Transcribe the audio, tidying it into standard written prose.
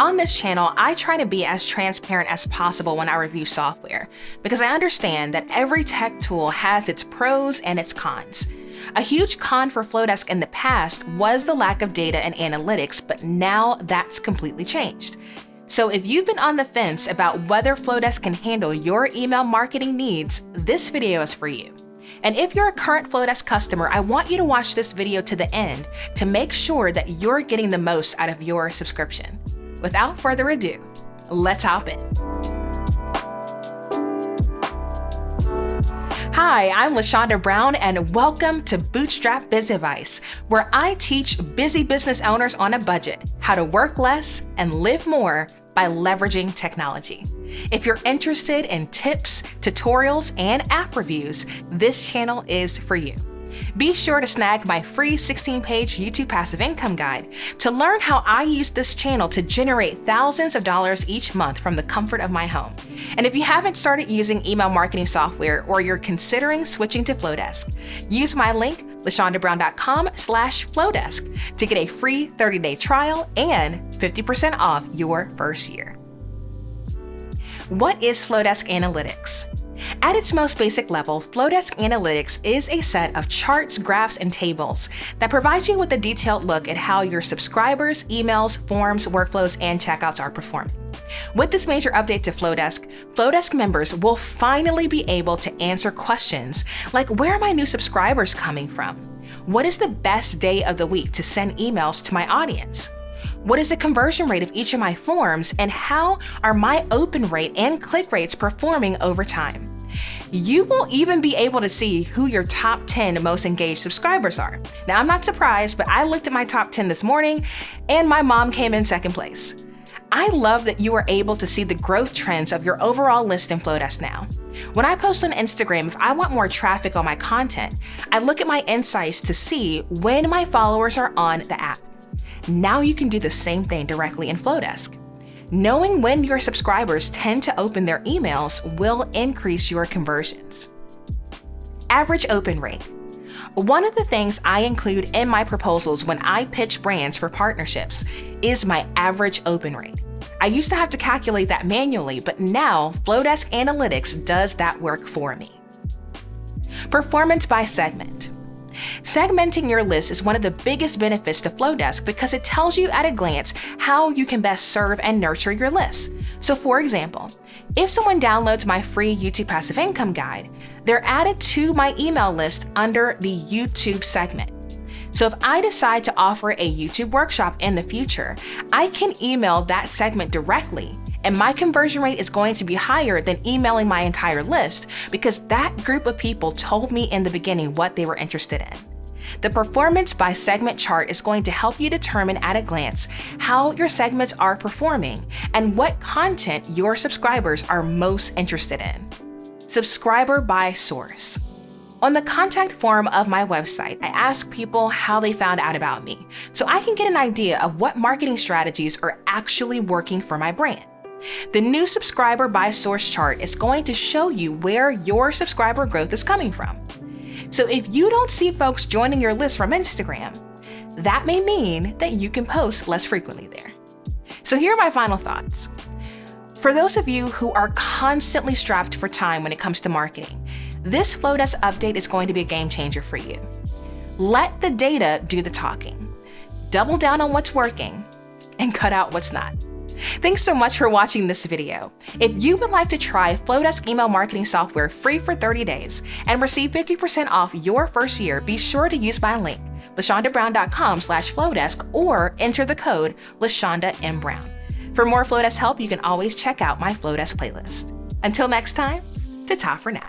On this channel, I try to be as transparent as possible when I review software, because I understand that every tech tool has its pros and its cons. A huge con for Flodesk in the past was the lack of data and analytics, but now that's completely changed. So if you've been on the fence about whether Flodesk can handle your email marketing needs, this video is for you. And if you're a current Flodesk customer, I want you to watch this video to the end to make sure that you're getting the most out of your subscription. Without further ado, let's hop in. Hi, I'm LaShonda Brown, and welcome to Bootstrap Biz Advice, where I teach busy business owners on a budget how to work less and live more by leveraging technology. If you're interested in tips, tutorials, and app reviews, this channel is for you. Be sure to snag my free 16-page YouTube passive income guide to learn how I use this channel to generate thousands of dollars each month from the comfort of my home. And if you haven't started using email marketing software or you're considering switching to Flodesk, use my link lashondabrown.com/Flodesk to get a free 30-day trial and 50% off your first year. What is Flodesk Analytics? At its most basic level, Flodesk Analytics is a set of charts, graphs, and tables that provides you with a detailed look at how your subscribers, emails, forms, workflows, and checkouts are performing. With this major update to Flodesk members will finally be able to answer questions like, where are my new subscribers coming from? What is the best day of the week to send emails to my audience? What is the conversion rate of each of my forms, and how are my open rate and click rates performing over time? You will even be able to see who your top 10 most engaged subscribers are. Now, I'm not surprised, but I looked at my top 10 this morning and my mom came in second place. I love that you are able to see the growth trends of your overall list in Flodesk now. When I post on Instagram, if I want more traffic on my content, I look at my insights to see when my followers are on the app. Now you can do the same thing directly in Flodesk. Knowing when your subscribers tend to open their emails will increase your conversions. Average open rate. One of the things I include in my proposals when I pitch brands for partnerships is my average open rate. I used to have to calculate that manually, but now Flodesk Analytics does that work for me. Performance by segment. Segmenting your list is one of the biggest benefits to Flodesk because it tells you at a glance how you can best serve and nurture your list. So for example, if someone downloads my free YouTube passive income guide, they're added to my email list under the YouTube segment. So if I decide to offer a YouTube workshop in the future, I can email that segment directly, and my conversion rate is going to be higher than emailing my entire list because that group of people told me in the beginning what they were interested in. The performance by segment chart is going to help you determine at a glance how your segments are performing and what content your subscribers are most interested in. Subscriber by source. On the contact form of my website, I ask people how they found out about me, so I can get an idea of what marketing strategies are actually working for my brand. The new subscriber by source chart is going to show you where your subscriber growth is coming from. So if you don't see folks joining your list from Instagram, that may mean that you can post less frequently there. So here are my final thoughts. For those of you who are constantly strapped for time when it comes to marketing, this Flodesk update is going to be a game changer for you. Let the data do the talking. Double down on what's working and cut out what's not. Thanks so much for watching this video. If you would like to try Flodesk email marketing software free for 30 days and receive 50% off your first year, be sure to use my link, lashondabrown.com/Flodesk, or enter the code LaShondaMBrown. For more Flodesk help, you can always check out my Flodesk playlist. Until next time, ta-ta for now.